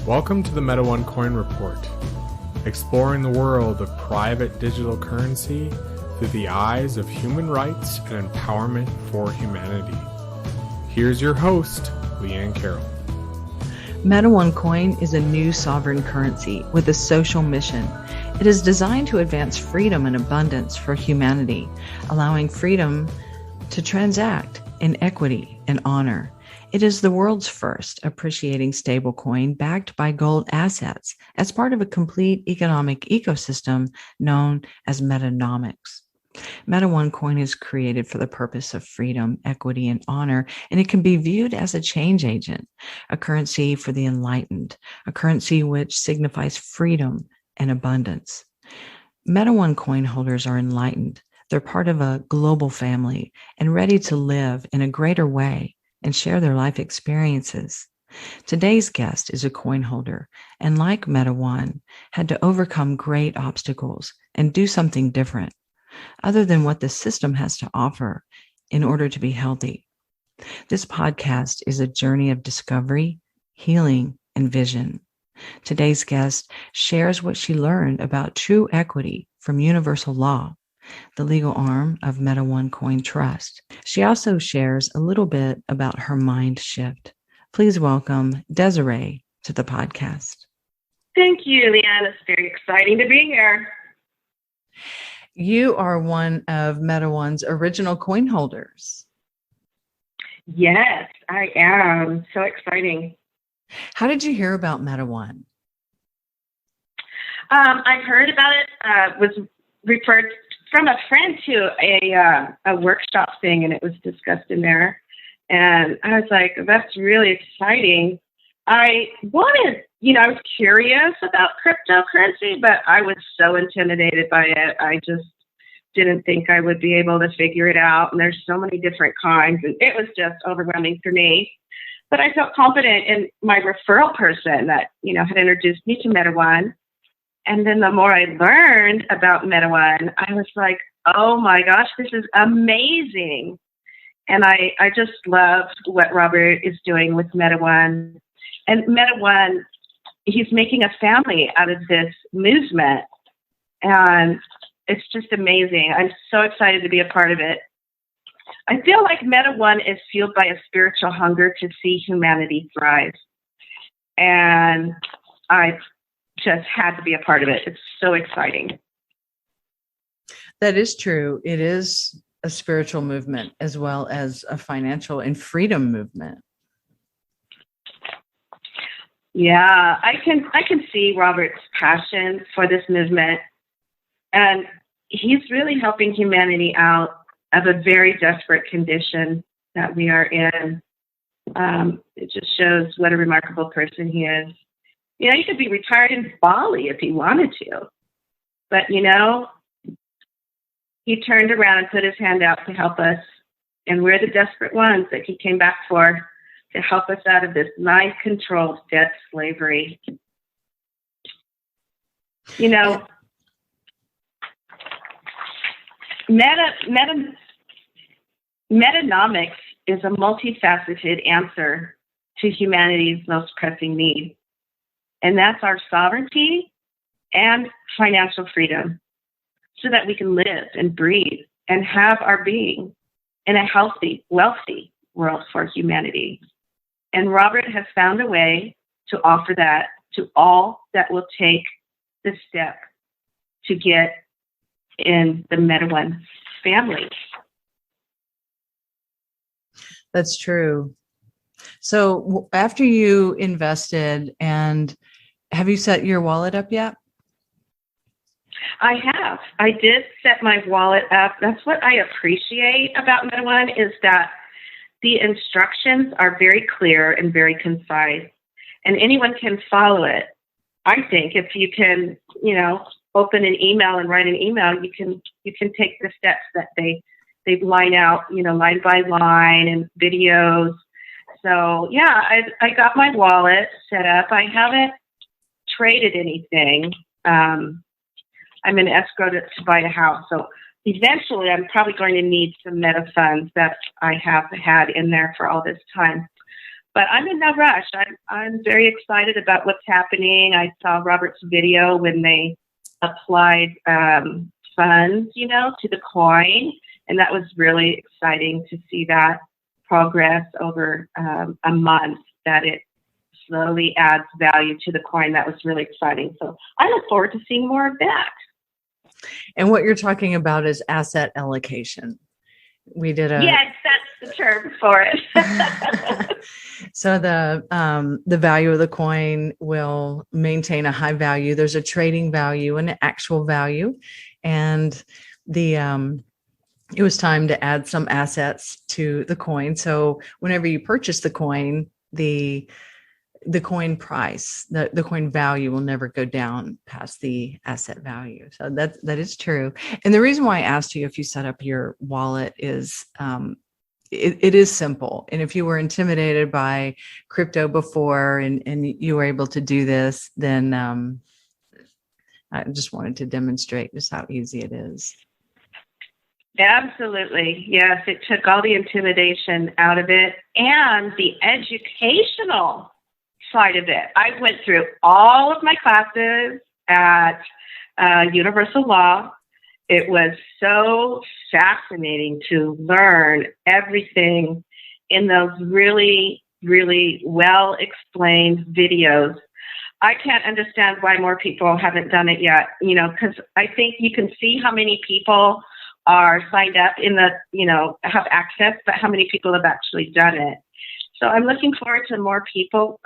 Welcome to the Meta One Coin Report, exploring the world of private digital currency through the eyes of human rights and empowerment for humanity. Here's your host, Leanne Carroll. Meta One Coin is a new sovereign currency with a social mission. It is designed to advance freedom and abundance for humanity, allowing freedom to transact in equity and honor. It is the world's first appreciating stablecoin backed by gold assets as part of a complete economic ecosystem known as metanomics. Meta One Coin is created for the purpose of freedom, equity, and honor, and it can be viewed as a change agent, a currency for the enlightened, a currency which signifies freedom and abundance. Meta One Coin holders are enlightened. They're part of a global family and ready to live in a greater way and share their life experiences. Today's guest is a coin holder and, like Meta One, had to overcome great obstacles and do something different, other than what the system has to offer in order to be healthy. This podcast is a journey of discovery, healing, and vision. Today's guest shares what she learned about true equity from universal law, the legal arm of Meta One Coin Trust. She also shares a little bit about her mind shift. Please welcome Desiree to the podcast. Thank you, Leanne. It's very exciting to be here. You are one of Meta One's original coin holders. Yes, I am. So exciting. How did you hear about Meta One? I heard about it, was referred from a friend to a workshop thing, and it was discussed in there. And I was like, that's really exciting. I was curious about cryptocurrency, but I was so intimidated by it. I just didn't think I would be able to figure it out. And there's so many different kinds, and it was just overwhelming for me. But I felt confident in my referral person that, had introduced me to Meta One. And then the more I learned about Meta One, I was like, oh my gosh, this is amazing. And I just love what Robert is doing with Meta One. And Meta One, he's making a family out of this movement. And it's just amazing. I'm so excited to be a part of it. I feel like Meta One is fueled by a spiritual hunger to see humanity thrive. And I've just had to be a part of it. It's so exciting. That is true. It is a spiritual movement as well as a financial and freedom movement. Yeah, I can see Robert's passion for this movement, and he's really helping humanity out of a very desperate condition that we are in. It just shows what a remarkable person he is. He could be retired in Bali if he wanted to, but he turned around and put his hand out to help us, and we're the desperate ones that he came back for, to help us out of this mind-controlled debt slavery. Metanomics is a multifaceted answer to humanity's most pressing need, and that's our sovereignty and financial freedom, so that we can live and breathe and have our being in a healthy, wealthy world for humanity. And Robert has found a way to offer that to all that will take the step to get in the Meta One family. That's true. So after you invested, and have you set your wallet up yet? I have. I did set my wallet up. That's what I appreciate about Meta One, is that the instructions are very clear and very concise, and anyone can follow it. I think if you can, open an email and write an email, you can take the steps that they line out, line by line, and videos. So yeah, I got my wallet set up. I haven't traded anything. I'm in escrow to buy a house. So eventually I'm probably going to need some meta funds that I have had in there for all this time. But I'm in no rush. I'm very excited about what's happening. I saw Robert's video when they applied funds, to the coin, and that was really exciting to see that progress over a month, that it slowly adds value to the coin. That was really exciting. So I look forward to seeing more of that. And what you're talking about is asset allocation. We did yes, that's the term for it. So the value of the coin will maintain a high value. There's a trading value and an actual value, and it was time to add some assets to the coin. So whenever you purchase the coin, the coin price, the coin value will never go down past the asset value. So that is true. And the reason why I asked you if you set up your wallet is it is simple. And if you were intimidated by crypto before and you were able to do this, then I just wanted to demonstrate just how easy it is. Absolutely. Yes, it took all the intimidation out of it and the educational side of it. I went through all of my classes at Universal Law. It was so fascinating to learn everything in those really, really well explained videos. I can't understand why more people haven't done it yet, because I think you can see how many people are signed up in the, have access, but how many people have actually done it. So I'm looking forward to more people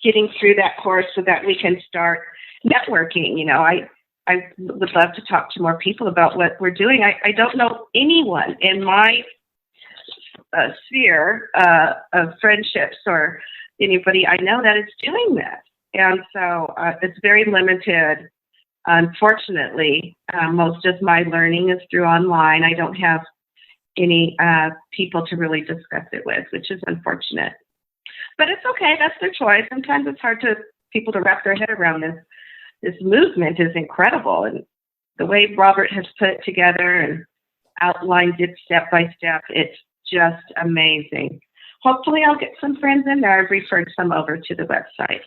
getting through that course so that we can start networking. I would love to talk to more people about what we're doing. I don't know anyone in my sphere of friendships or anybody I know that is doing this. And so it's very limited. Unfortunately, most of my learning is through online. I don't have any people to really discuss it with, which is unfortunate. But it's okay. That's their choice. Sometimes it's hard to people to wrap their head around this. This movement is incredible. And the way Robert has put it together and outlined it step by step, it's just amazing. Hopefully I'll get some friends in there. I've referred some over to the website.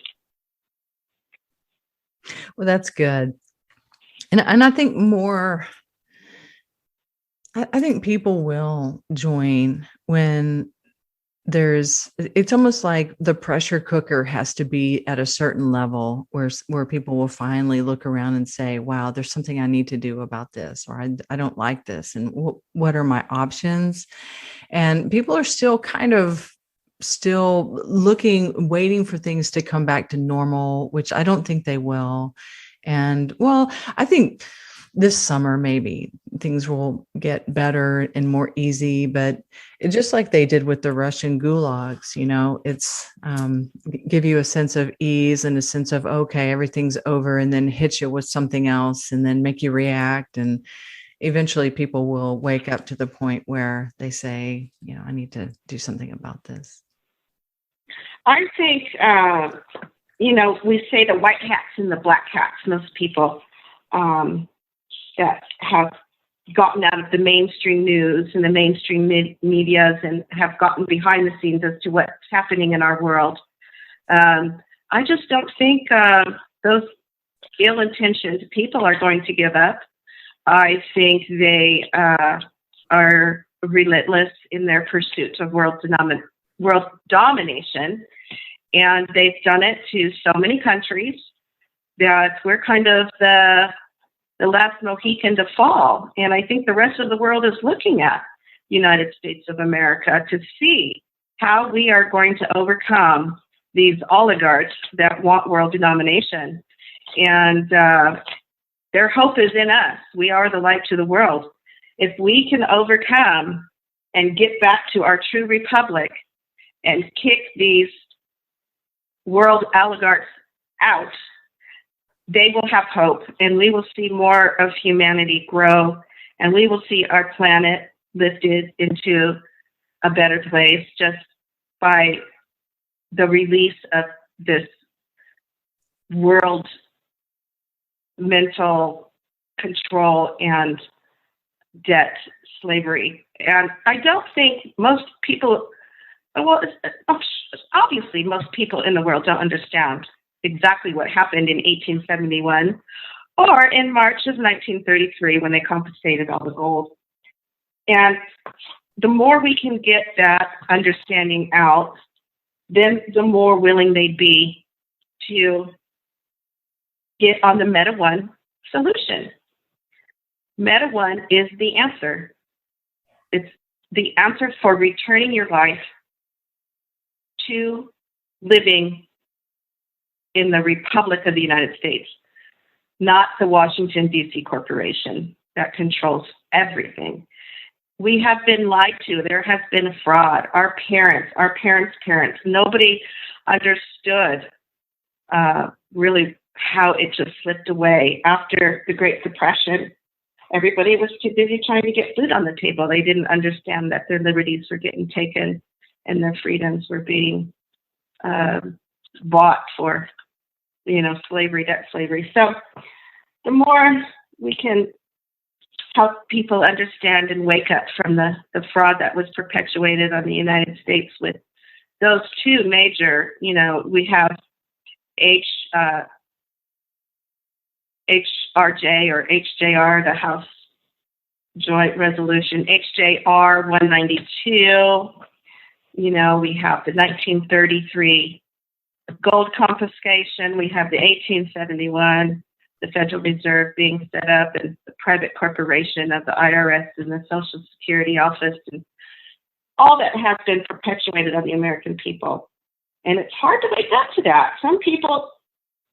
Well, that's good. And I think I think people will join when it's almost like the pressure cooker has to be at a certain level where people will finally look around and say, wow, there's something I need to do about this, or I don't like this. And what are my options? And people are still looking, waiting for things to come back to normal, which I don't think they will. And I think this summer, maybe things will get better and more easy, but just like they did with the Russian gulags, it's give you a sense of ease and a sense of, okay, everything's over, and then hit you with something else and then make you react. And eventually people will wake up to the point where they say, I need to do something about this. I think, we say the white hats and the black hats, most people that have gotten out of the mainstream news and the mainstream medias and have gotten behind the scenes as to what's happening in our world. I just don't think those ill-intentioned people are going to give up. I think they are relentless in their pursuit of world domination, and they've done it to so many countries that we're kind of the last Mohican to fall. And I think the rest of the world is looking at United States of America to see how we are going to overcome these oligarchs that want world domination. And their hope is in us. We are the light to the world. If we can overcome and get back to our true republic and kick these world oligarchs out, they will have hope, and we will see more of humanity grow, and we will see our planet lifted into a better place just by the release of this world mental control and debt slavery. And I don't think most people well, obviously most people in the world don't understand exactly what happened in 1871 or in March of 1933 when they confiscated all the gold. And the more we can get that understanding out, then the more willing they'd be to get on the Meta One solution. Meta One is the answer. It's the answer for returning your life to living in the Republic of the United States, not the Washington, D.C. corporation that controls everything. We have been lied to. There has been fraud. Our parents' parents, nobody understood really how it just slipped away after the Great Depression. Everybody was too busy trying to get food on the table. They didn't understand that their liberties were getting taken and their freedoms were being bought for, slavery, debt slavery. So the more we can help people understand and wake up from the fraud that was perpetuated on the United States with those two major, we have HRJ or HJR, the House Joint Resolution, HJR 192. We have the 1933 gold confiscation. We have the 1871, the Federal Reserve being set up, and the private corporation of the IRS and the Social Security Office, and all that has been perpetuated on the American people. And it's hard to wake up to that. Some people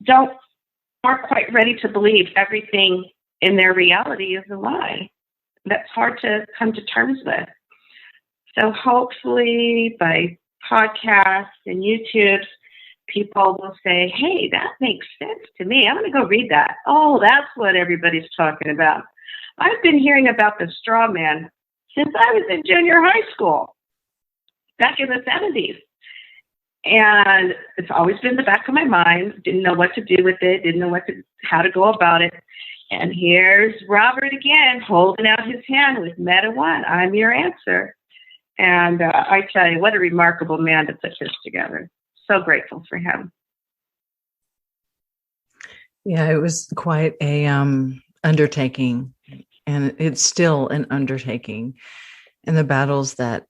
aren't quite ready to believe everything in their reality is a lie. That's hard to come to terms with. So hopefully by podcasts and YouTube, people will say, hey, that makes sense to me. I'm going to go read that. Oh, that's what everybody's talking about. I've been hearing about the straw man since I was in junior high school, back in the 70s. And it's always been in the back of my mind. Didn't know what to do with it. Didn't know how to go about it. And here's Robert again, holding out his hand with Meta One. I'm your answer. And I tell you, what a remarkable man to put this together. So grateful for him. Yeah, it was quite a undertaking, and it's still an undertaking. And the battles that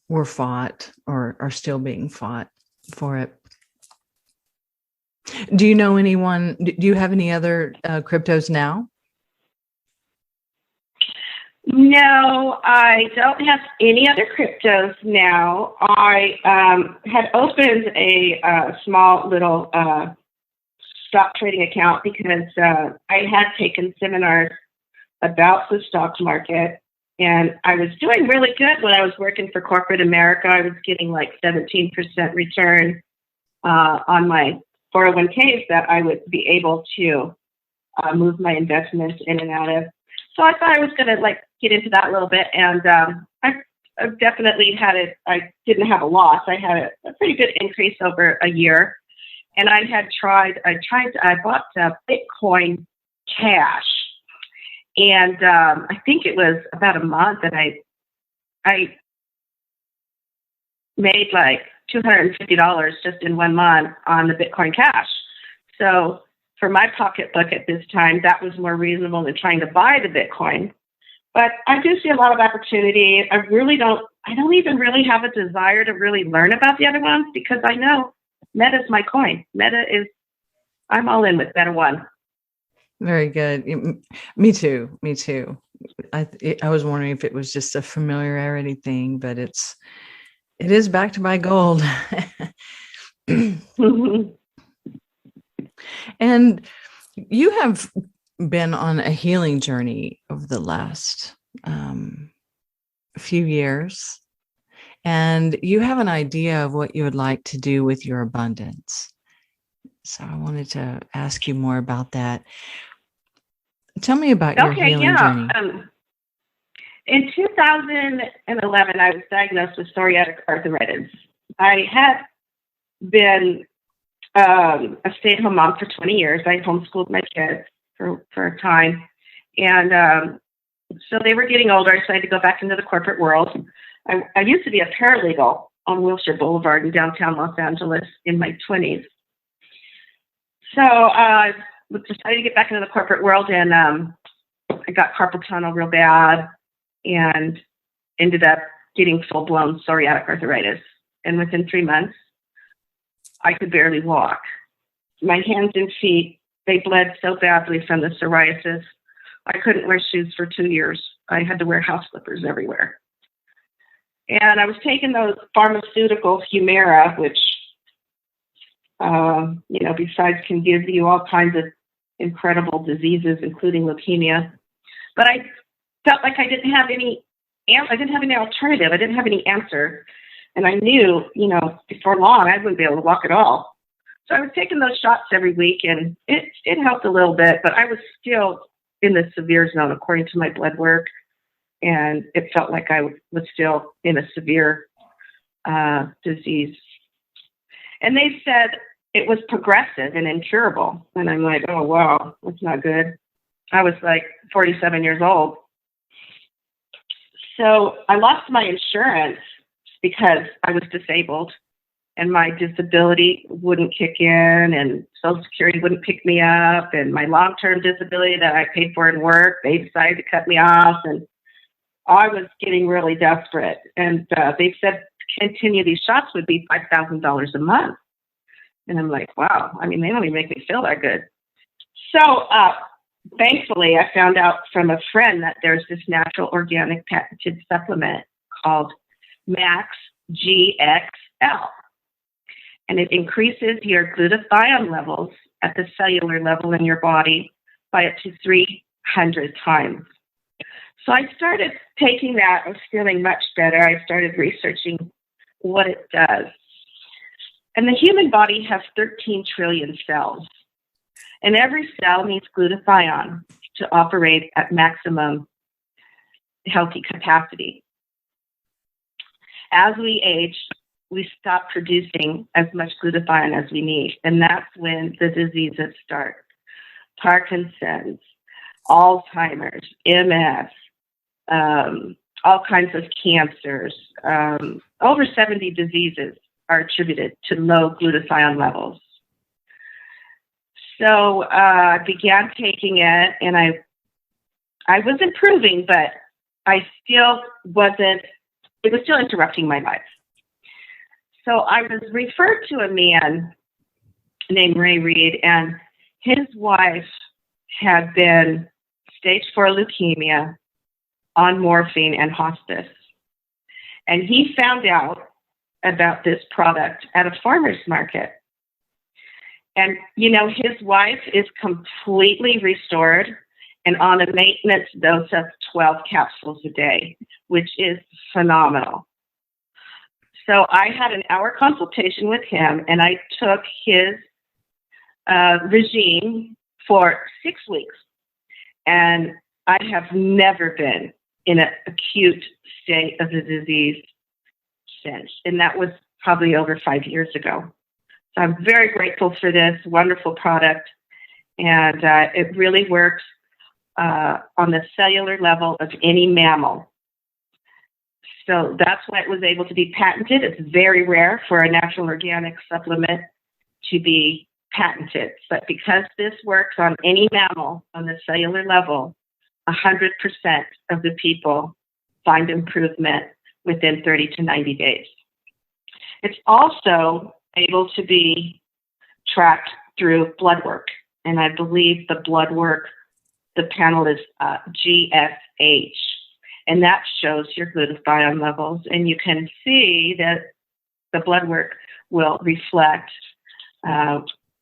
were fought or are still being fought for it. Do you know anyone? Do you have any other cryptos now? No, I don't have any other cryptos now. I had opened a small little stock trading account because I had taken seminars about the stock market, and I was doing really good when I was working for corporate America. I was getting like 17% return on my 401ks that I would be able to move my investments in and out of. So I thought I was going to get into that a little bit, and I definitely had it. I didn't have a loss. I had a pretty good increase over a year, and I bought Bitcoin Cash, and I think it was about a month, and I made like $250 just in 1 month on the Bitcoin Cash. So for my pocketbook at this time, that was more reasonable than trying to buy the Bitcoin. But I do see a lot of opportunity. I don't even really have a desire to really learn about the other ones because I know Meta is my coin. I'm all in with Meta One. Very good. Me too. I was wondering if it was just a familiarity thing, but it is back to buy gold. And you have been on a healing journey over the last few years, and you have an idea of what you would like to do with your abundance. So I wanted to ask you more about that. Tell me about your healing journey. In 2011, I was diagnosed with psoriatic arthritis. I had been a stay-at-home mom for 20 years. I homeschooled my kids for a time. And so they were getting older. I decided to go back into the corporate world. I used to be a paralegal on Wilshire Boulevard in downtown Los Angeles in my 20s. So I decided to get back into the corporate world, and I got carpal tunnel real bad and ended up getting full-blown psoriatic arthritis. And within 3 months, I could barely walk. My hands and feet, they bled so badly from the psoriasis. I couldn't wear shoes for 2 years. I had to wear house slippers everywhere. And I was taking those pharmaceutical Humira, which, besides can give you all kinds of incredible diseases, including leukemia. But I felt like I didn't have any alternative. I didn't have any answer. And I knew, before long, I wouldn't be able to walk at all. So I was taking those shots every week, and it helped a little bit, but I was still in the severe zone according to my blood work. And it felt like I was still in a severe disease. And they said it was progressive and incurable. And I'm like, oh, wow, that's not good. I was like 47 years old. So I lost my insurance because I was disabled and my disability wouldn't kick in and Social Security wouldn't pick me up. And my long-term disability that I paid for in work, they decided to cut me off. And I was getting really desperate. And they said continue these shots would be $5,000 a month. And I'm like, wow, they don't even make me feel that good. So thankfully, I found out from a friend that there's this natural organic patented supplement called Max GXL. And it increases your glutathione levels at the cellular level in your body by up to 300 times. So I started taking that. I was feeling much better. I started researching what it does. And the human body has 13 trillion cells. And every cell needs glutathione to operate at maximum healthy capacity. As we age, we stop producing as much glutathione as we need. And that's when the diseases start. Parkinson's, Alzheimer's, MS, all kinds of cancers. Over 70 diseases are attributed to low glutathione levels. So I began taking it, and I was improving, but I still wasn't, it was still interrupting my life. So I was referred to a man named Ray Reed, and his wife had been stage 4 leukemia on morphine and hospice. And he found out about this product at a farmer's market. And, his wife is completely restored and on a maintenance dose of 12 capsules a day, which is phenomenal. So I had an hour consultation with him, and I took his regime for 6 weeks. And I have never been in an acute state of the disease since. And that was probably over 5 years ago. So I'm very grateful for this wonderful product. And it really works on the cellular level of any mammal. So that's why it was able to be patented. It's very rare for a natural organic supplement to be patented. But because this works on any mammal on the cellular level, 100% of the people find improvement within 30 to 90 days. It's also able to be tracked through blood work. And I believe the blood work, the panel is GFH. And that shows your glutathione levels. And you can see that the blood work will reflect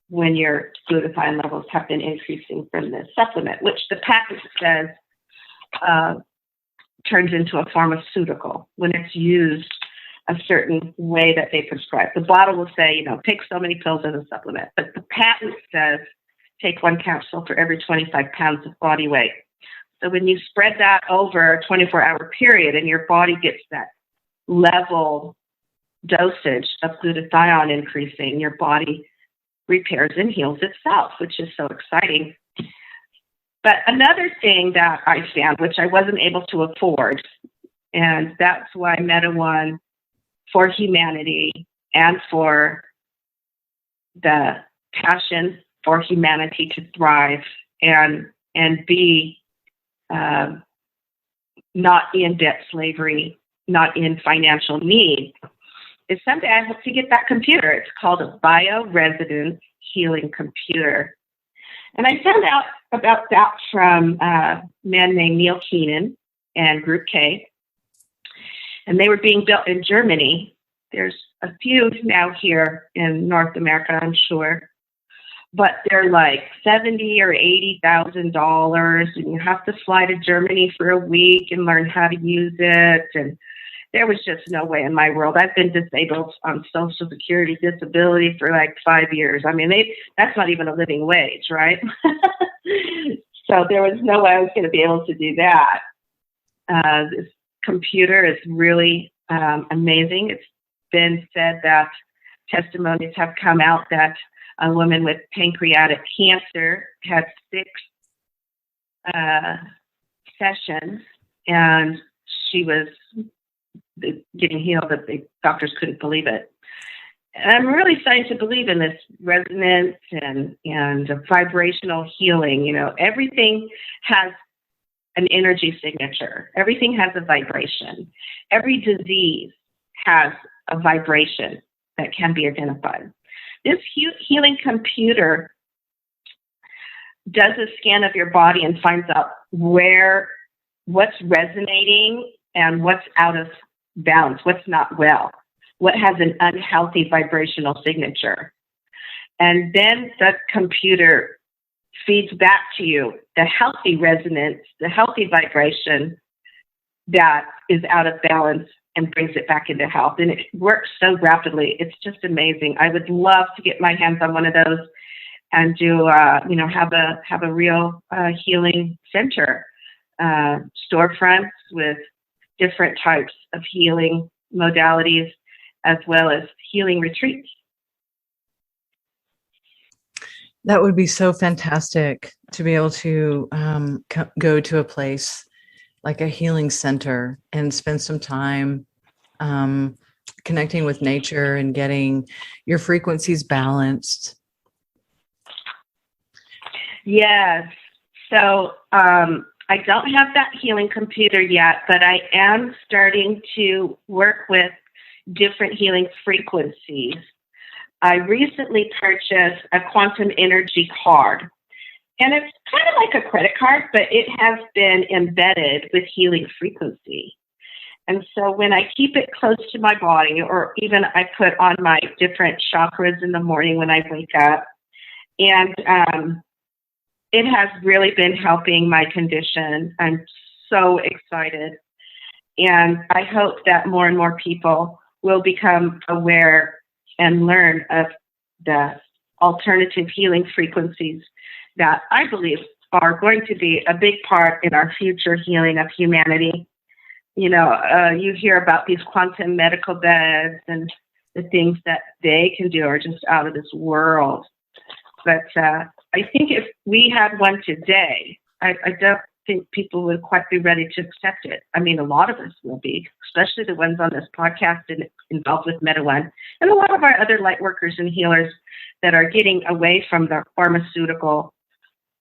when your glutathione levels have been increasing from the supplement, which the patent says turns into a pharmaceutical when it's used a certain way that they prescribe. The bottle will say, take so many pills as a supplement. But the patent says take 1 capsule for every 25 pounds of body weight. So when you spread that over a 24-hour period and your body gets that level dosage of glutathione increasing, your body repairs and heals itself, which is so exciting. But another thing that I found, which I wasn't able to afford, and that's why MetaOne for humanity and for the passion for humanity to thrive and be not in debt slavery, not in financial need, is someday I hope to get that computer. It's called a bioresonance healing computer. And I found out about that from a man named Neil Keenan and Group K. And they were being built in Germany. There's a few now here in North America, I'm sure. But they're like $70,000 or $80,000, and you have to fly to Germany for a week and learn how to use it. And there was just no way in my world. I've been disabled on Social Security disability for like 5 years. I mean, that's not even a living wage, right? So there was no way I was going to be able to do that. This computer is really amazing. It's been said that testimonies have come out that a woman with pancreatic cancer had 6 sessions, and she was getting healed, but the doctors couldn't believe it. And I'm really starting to believe in this resonance and vibrational healing. You know, everything has an energy signature. Everything has a vibration. Every disease has a vibration that can be identified. This healing computer does a scan of your body and finds out what's resonating and what's out of balance, what's not well, what has an unhealthy vibrational signature. And then the computer feeds back to you the healthy resonance, the healthy vibration that is out of balance, and brings it back into health. And it works so rapidly. It's just amazing. I would love to get my hands on one of those and do, have a real healing center, storefronts with different types of healing modalities, as well as healing retreats. That would be so fantastic to be able to go to a place like a healing center and spend some time connecting with nature and getting your frequencies balanced. Yes. So I don't have that healing computer yet, but I am starting to work with different healing frequencies. I recently purchased a quantum energy card. And it's kind of like a credit card, but it has been embedded with healing frequency. And so when I keep it close to my body, or even I put on my different chakras in the morning when I wake up, and it has really been helping my condition. I'm so excited. And I hope that more and more people will become aware and learn of the alternative healing frequencies that I believe are going to be a big part in our future healing of humanity. You know, you hear about these quantum medical beds, and the things that they can do are just out of this world. But I think if we had one today, I don't think people would quite be ready to accept it. I mean, a lot of us will be, especially the ones on this podcast and involved with MetaOne, and a lot of our other light workers and healers that are getting away from the pharmaceutical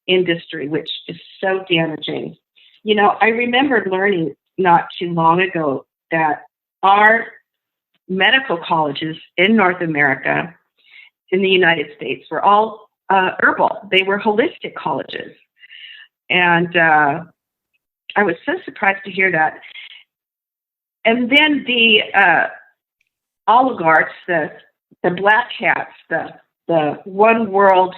industry, which is so damaging. You know, I remember learning not too long ago that our medical colleges in North America, in the United States, were all herbal. They were holistic colleges. And I was so surprised to hear that. And then the oligarchs, the black hats, the one world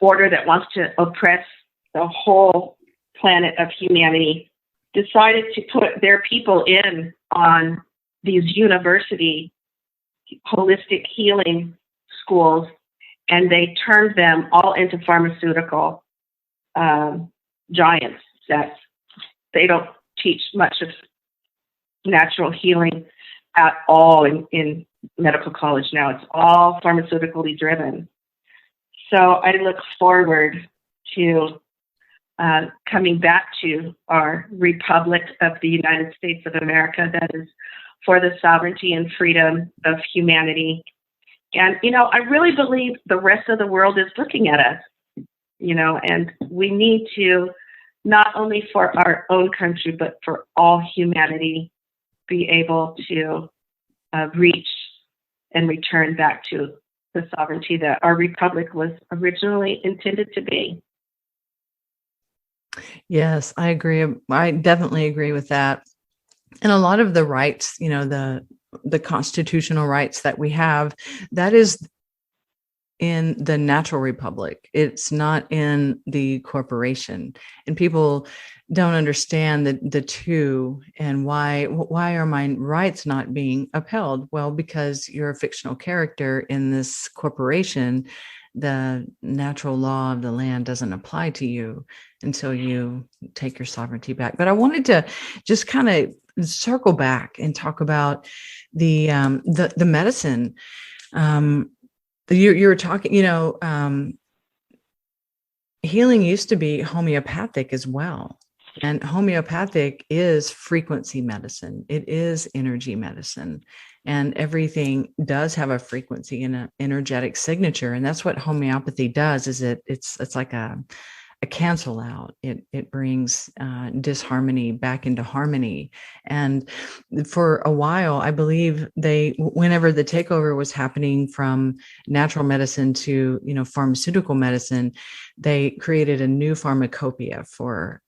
order that wants to oppress the whole planet of humanity, decided to put their people in on these university holistic healing schools, and they turned them all into pharmaceutical giants that they don't teach much of natural healing at all in medical college now. It's all pharmaceutically driven. So I look forward to coming back to our Republic of the United States of America that is for the sovereignty and freedom of humanity. And, I really believe the rest of the world is looking at us, and we need to, not only for our own country, but for all humanity, be able to reach and return back to the sovereignty that our republic was originally intended to be. Yes, I agree. I definitely agree with that. And a lot of the rights, the constitutional rights that we have, that is in the natural republic. It's not in the corporation. And people don't understand the two, and why are my rights not being upheld? Well, because you're a fictional character in this corporation. The natural law of the land doesn't apply to you until you take your sovereignty back. But I wanted to just kind of circle back and talk about the medicine. You were talking, healing used to be homeopathic as well. And homeopathic is frequency medicine. It is energy medicine. And everything does have a frequency and an energetic signature. And that's what homeopathy does, is it's like a cancel out. It brings disharmony back into harmony. And for a while, I believe whenever the takeover was happening from natural medicine to, pharmaceutical medicine, they created a new pharmacopoeia for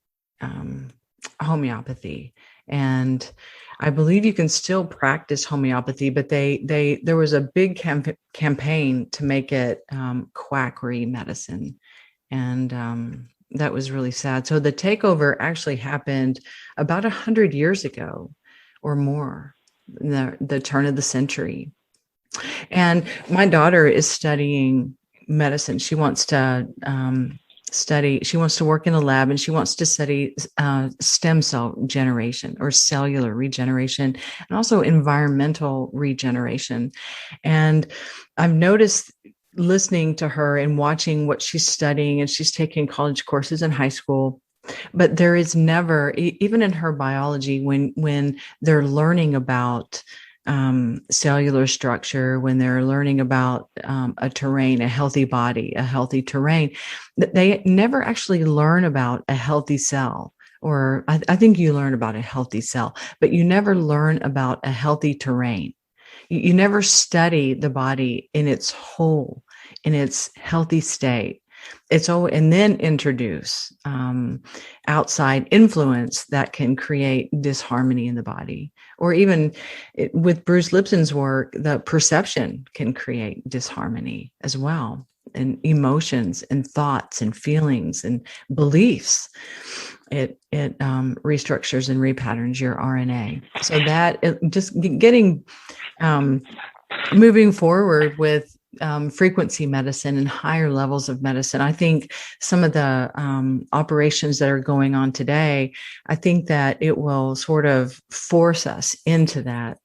homeopathy. And I believe you can still practice homeopathy, but there was a big campaign to make it quackery medicine. And that was really sad. So the takeover actually happened about 100 years ago or more, the turn of the century. And my daughter is studying medicine. She wants to she wants to work in a lab, and she wants to study stem cell generation or cellular regeneration, and also environmental regeneration. And I've noticed, listening to her and watching what she's studying, and she's taking college courses in high school, but there is never, even in her biology, when they're learning about cellular structure, when they're learning about a terrain, a healthy body, a healthy terrain, they never actually learn about a healthy cell. Or I think you learn about a healthy cell, but you never learn about a healthy terrain. You never study the body in its whole, in its healthy state. And then introduce outside influence that can create disharmony in the body. Or even with Bruce Lipton's work, the perception can create disharmony as well, and emotions and thoughts and feelings and beliefs. It restructures and repatterns your RNA. So that just getting moving forward with frequency medicine and higher levels of medicine. I think some of the operations that are going on today, I think that it will sort of force us into that,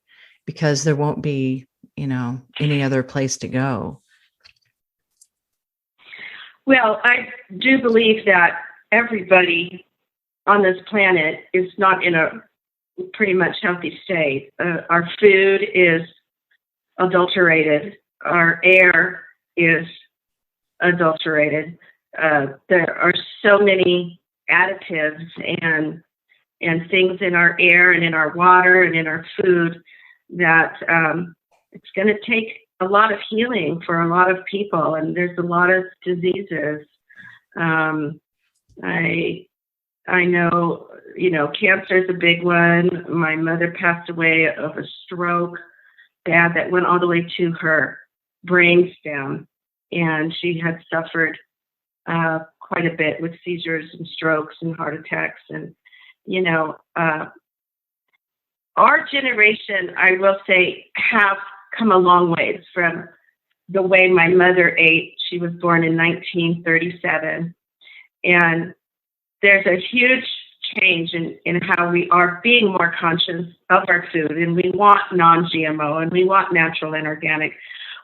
because there won't be, any other place to go. Well, I do believe that everybody on this planet is not in a pretty much healthy state. Our food is adulterated. Our air is adulterated. There are so many additives and things in our air and in our water and in our food that it's going to take a lot of healing for a lot of people, and there's a lot of diseases. I know, cancer is a big one. My mother passed away of a stroke, bad, that went all the way to her brain stem, and she had suffered quite a bit with seizures and strokes and heart attacks. And our generation, I will say, have come a long ways from the way my mother ate. She was born in 1937, and there's a huge change in how we are being more conscious of our food, and we want non-GMO and we want natural and organic,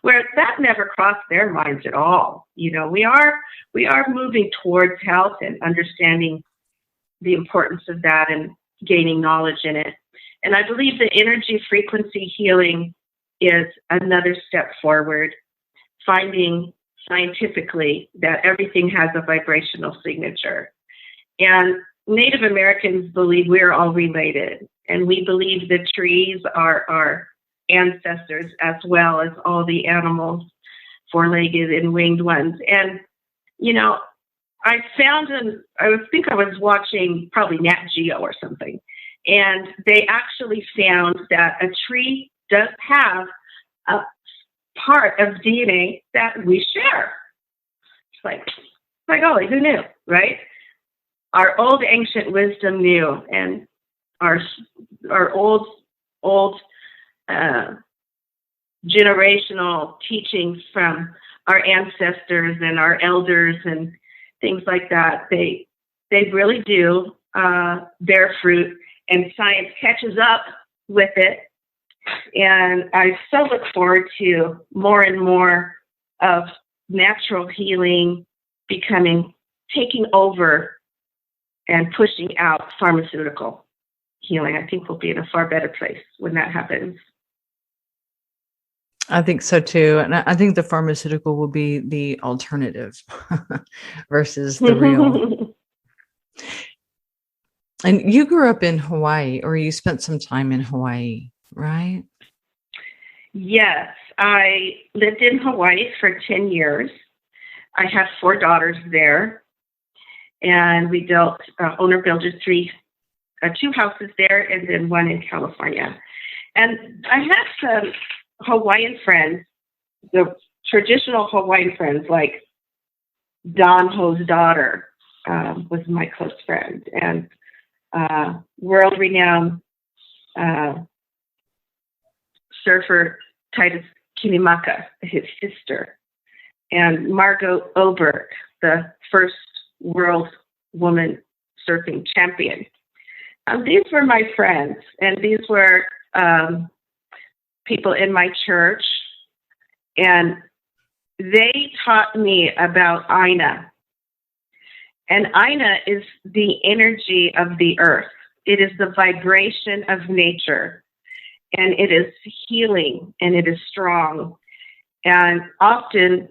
where that never crossed their minds at all. We are moving towards health and understanding the importance of that, gaining knowledge in it. And I believe the energy frequency healing is another step forward, finding scientifically that everything has a vibrational signature. And Native Americans believe we're all related, and we believe the trees are our ancestors as well as all the animals, four-legged and winged ones. And, you know, I think I was watching probably Nat Geo or something, and they actually found that a tree does have a part of DNA that we share. It's like, oh, who knew, right? Our old ancient wisdom knew, and our old generational teachings from our ancestors and our elders and things like that, they really do bear fruit, and science catches up with it. And I so look forward to more and more of natural healing taking over and pushing out pharmaceutical healing. I think we'll be in a far better place when that happens. I think so too. And I think the pharmaceutical will be the alternative versus the real. And you grew up in Hawaii, or you spent some time in Hawaii, right? Yes, I lived in Hawaii for 10 years. I have 4 daughters there, and we built owner-builders 2 houses there, and then 1 in California. And I had some Hawaiian friends, the traditional Hawaiian friends, like Don Ho's daughter was my close friend, and world-renowned surfer Titus Kinimaka, his sister, and Margot Oberg, the first world woman surfing champion. These were my friends, and these were people in my church, and they taught me about Aina. And Aina is the energy of the earth. It is the vibration of nature, and it is healing, and it is strong. And often,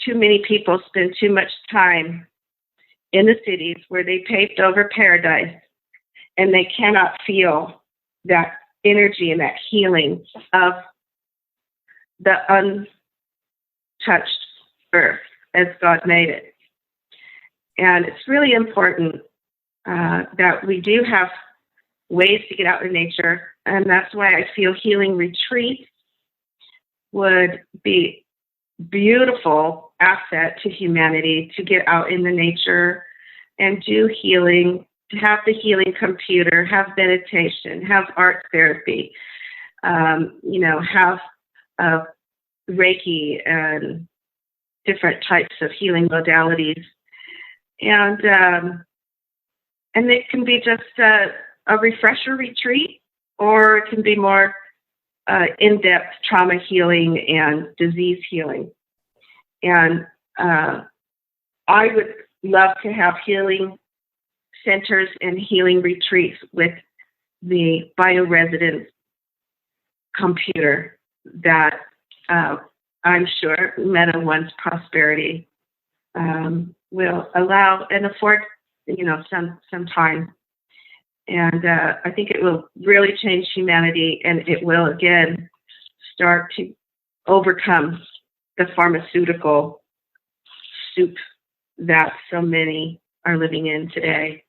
too many people spend too much time in the cities where they paved over paradise, and they cannot feel that energy and that healing of the untouched earth as God made it. And it's really important that we do have ways to get out in nature, and that's why I feel healing retreats would be beautiful asset to humanity, to get out in the nature and do healing, to have the healing computer, have meditation, have art therapy, have Reiki and different types of healing modalities. And it can be just a refresher retreat, or it can be more in-depth trauma healing and disease healing. And I would love to have healing centers and healing retreats with the bioresidence computer that I'm sure Meta One's prosperity will allow and afford, some time. And I think it will really change humanity, and it will, again, start to overcome the pharmaceutical soup that so many are living in today.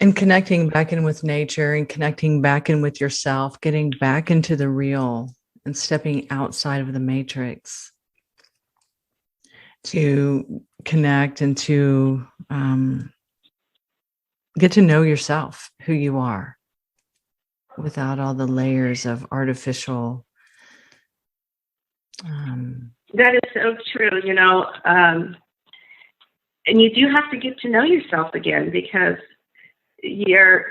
And connecting back in with nature and connecting back in with yourself, getting back into the real and stepping outside of the matrix to connect and to get to know yourself, who you are, without all the layers of artificial. That is so true, and you do have to get to know yourself again, because you're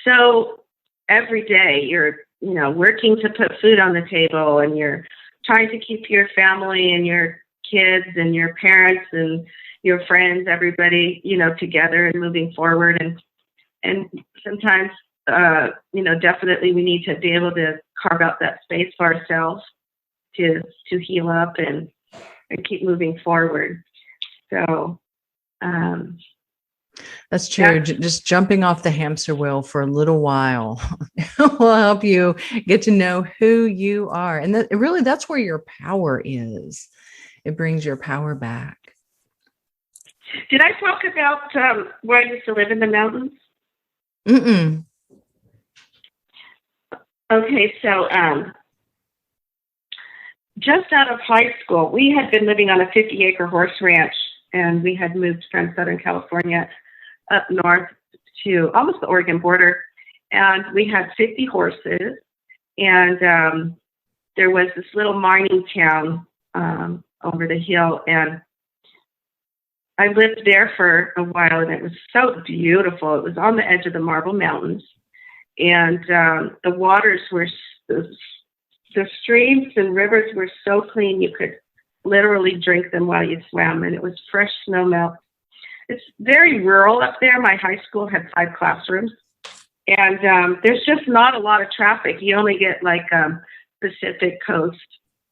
so every day you're working to put food on the table, and you're trying to keep your family and your kids and your parents and your friends, everybody, together and moving forward. And sometimes, definitely we need to be able to carve out that space for ourselves to heal up and keep moving forward. So, that's true. Just jumping off the hamster wheel for a little while will help you get to know who you are. And that's where your power is. It brings your power back. Did I talk about where I used to live in the mountains? Mm-mm. Okay, so just out of high school, we had been living on a 50-acre horse ranch, and we had moved from Southern California up north to almost the Oregon border, and we had 50 horses, and there was this little mining town over the hill, and I lived there for a while, and it was so beautiful. It was on the edge of the Marble Mountains, and the waters were, the streams and rivers were so clean you could literally drink them while you swam, and it was fresh snow melt. It's very rural up there. My high school had 5 classrooms, and there's just not a lot of traffic. You only get like Pacific Coast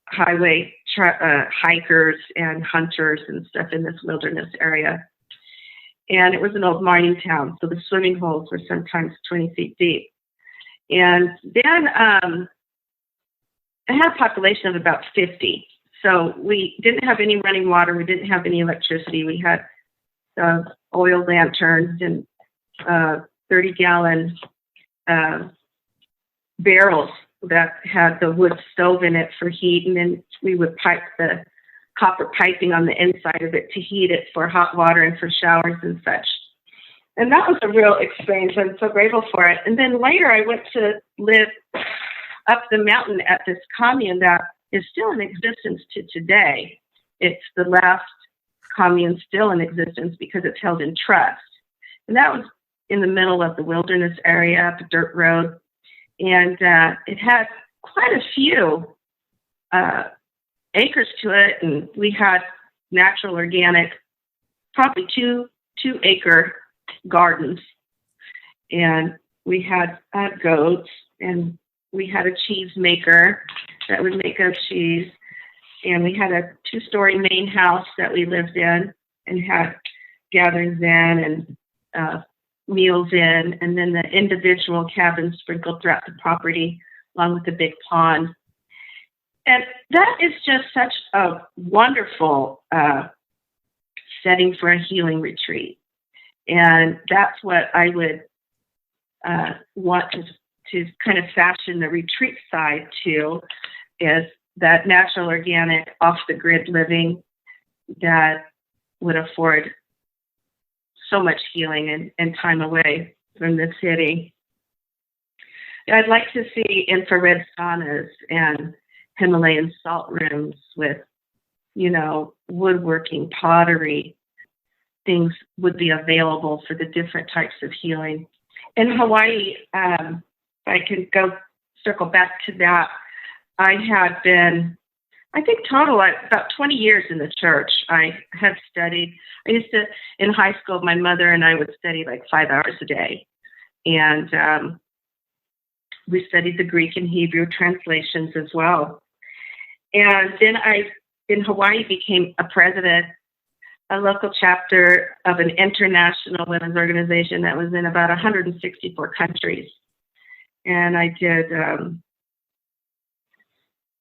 Highway hikers and hunters and stuff in this wilderness area. And it was an old mining town, so the swimming holes were sometimes 20 feet deep. And then it had a population of about 50. So we didn't have any running water. We didn't have any electricity. We had oil lanterns and 30-gallon barrels that had the wood stove in it for heat, and then we would pipe the copper piping on the inside of it to heat it for hot water and for showers and such. And that was a real experience. I'm so grateful for it. And then later I went to live up the mountain at this commune that is still in existence to today. It's the last commune still in existence because it's held in trust. And that was in the middle of the wilderness area, up a dirt road. And it had quite a few acres to it, and we had natural organic, probably two acre gardens, and we had goats, and we had a cheese maker that would make us cheese, and we had a 2-story main house that we lived in and had gatherings in and meals in, and then the individual cabins sprinkled throughout the property along with the big pond. And that is just such a wonderful setting for a healing retreat. And that's what I would want to kind of fashion the retreat side to, is that natural, organic, off-the-grid living that would afford so much healing and time away from the city. I'd like to see infrared saunas and Himalayan salt rooms with, woodworking, pottery. Things would be available for the different types of healing. In Hawaii, if I can circle back to that, I had been, I think total, about 20 years in the church. I have studied. I used to, in high school, my mother and I would study like 5 hours a day. And we studied the Greek and Hebrew translations as well. And then I, in Hawaii, became a president, a local chapter of an international women's organization that was in about 164 countries. And I did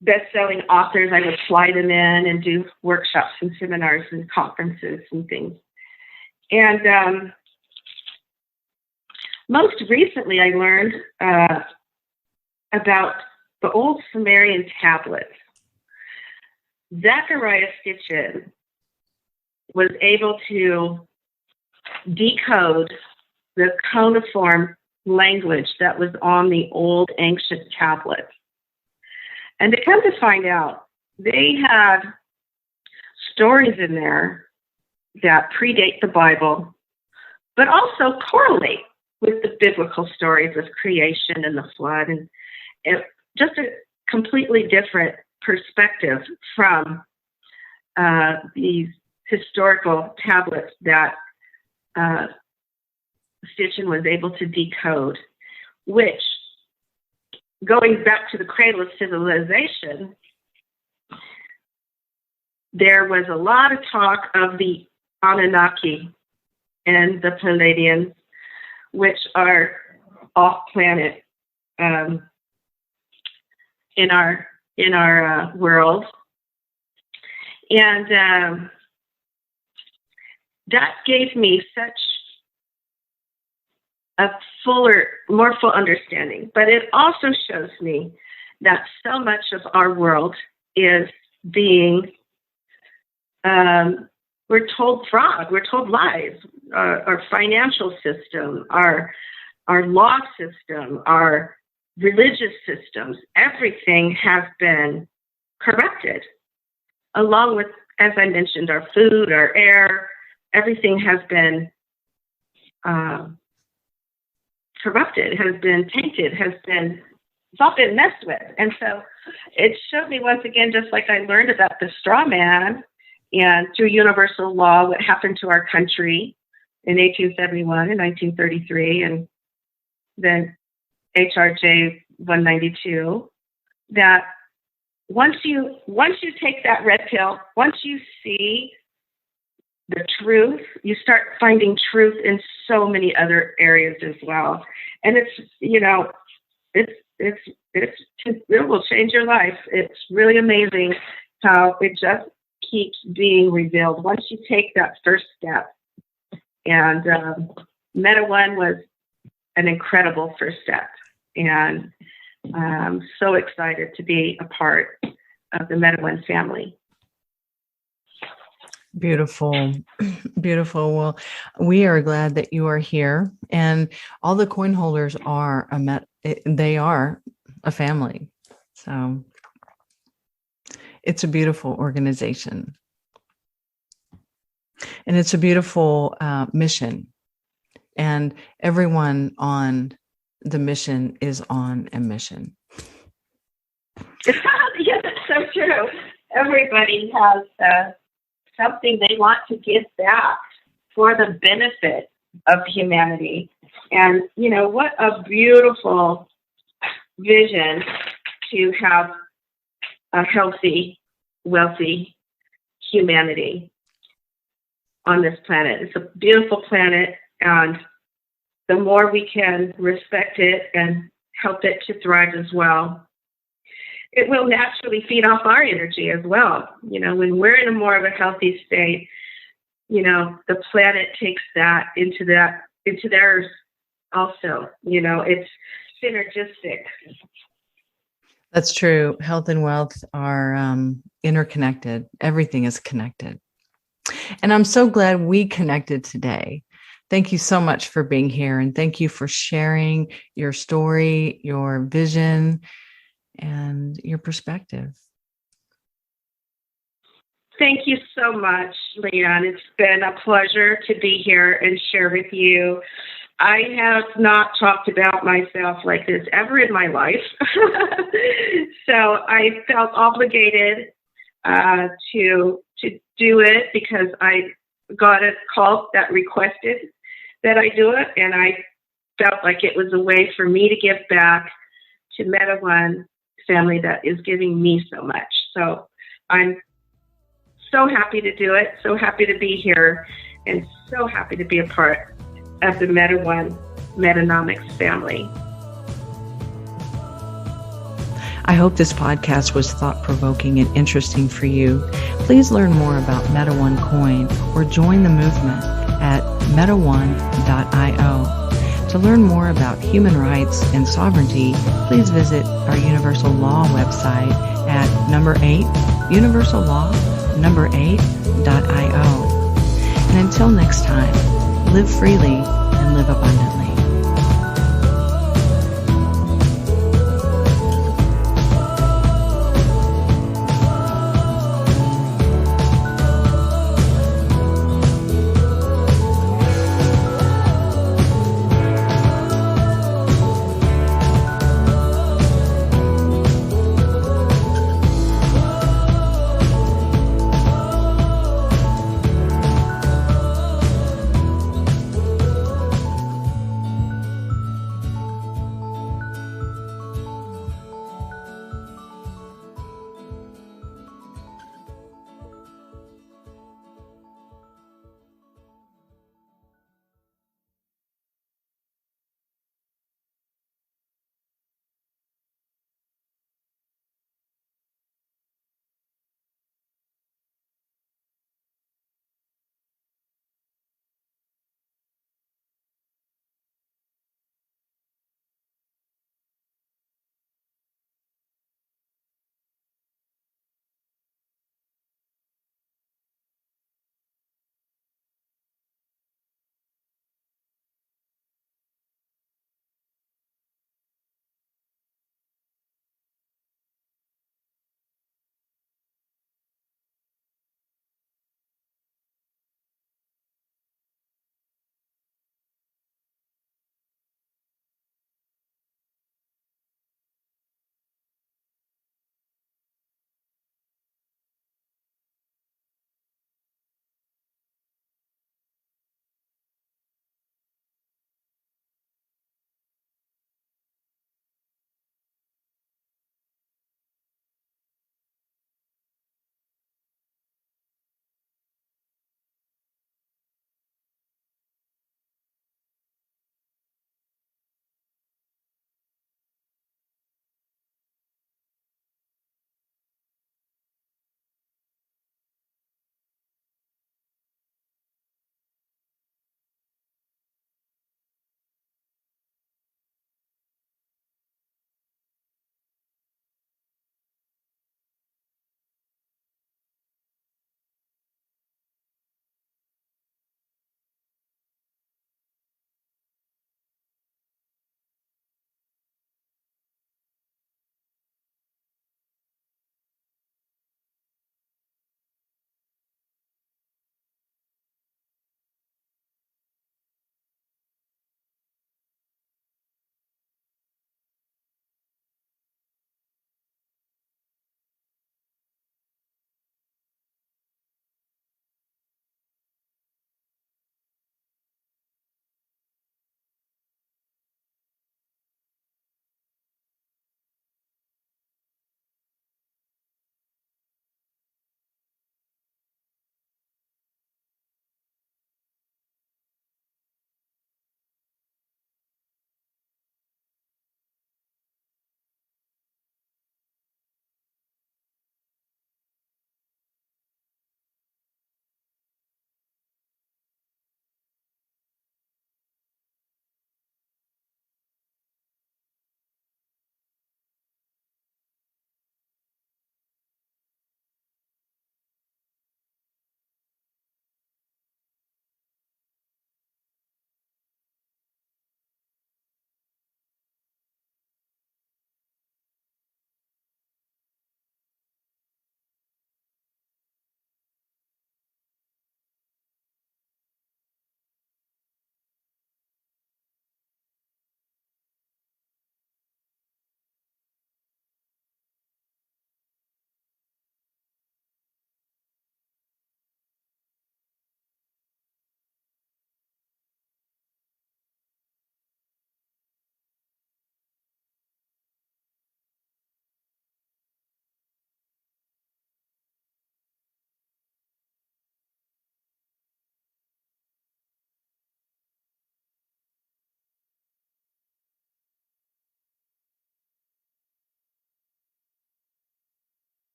best-selling authors. I would fly them in and do workshops and seminars and conferences and things. And most recently, I learned about the old Sumerian tablets. Zechariah Stitchin was able to decode the cuneiform language that was on the old ancient tablets. And to come to find out, they had stories in there that predate the Bible, but also correlate with the biblical stories of creation and the flood, and just a completely different perspective from these historical tablets that Stitchin was able to decode, which, going back to the cradle of civilization, there was a lot of talk of the Anunnaki and the Pleiadians, which are off-planet in our world, and that gave me such a more full understanding. But it also shows me that so much of our world is being, we're told fraud, we're told lies. Our financial system, our law system, our religious systems, everything has been corrupted. Along with, as I mentioned, our food, our air, everything has been corrupted, has been tainted, it's all been messed with. And so it showed me once again, just like I learned about the straw man and through universal law, what happened to our country in 1871 and 1933, and then HRJ 192, that once you take that red pill, once you see the truth, you start finding truth in so many other areas as well. And it will change your life. It's really amazing how it just keeps being revealed once you take that first step. And Meta One was an incredible first step. And I'm so excited to be a part of the Meta One family. Beautiful. Beautiful. Well, we are glad that you are here, and all the coin holders are they are a family. So it's a beautiful organization, and it's a beautiful mission, and everyone on the mission is on a mission. Yeah, that's so true. Everybody has something they want to give back for the benefit of humanity. And, what a beautiful vision to have a healthy, wealthy humanity on this planet. It's a beautiful planet, and the more we can respect it and help it to thrive as well, it will naturally feed off our energy as well. When we're in a more of a healthy state, the planet takes that into theirs also. It's synergistic. That's true. Health and wealth are interconnected. Everything is connected. And I'm so glad we connected today. Thank you so much for being here. And thank you for sharing your story, your vision, and your perspective. Thank you so much, Leon. It's been a pleasure to be here and share with you. I have not talked about myself like this ever in my life. So I felt obligated to do it because I got a call that requested that I do it, and I felt like it was a way for me to give back to Meta One family that is giving me so much. So I'm so happy to do it, so happy to be here, and so happy to be a part of the Meta One Metanomics family. I hope this podcast was thought-provoking and interesting for you. Please learn more about Meta One Coin or join the movement at metaone.io. To learn more about human rights and sovereignty, please visit our Universal Law website at 8, universallaw8.io. And until next time, live freely and live abundantly.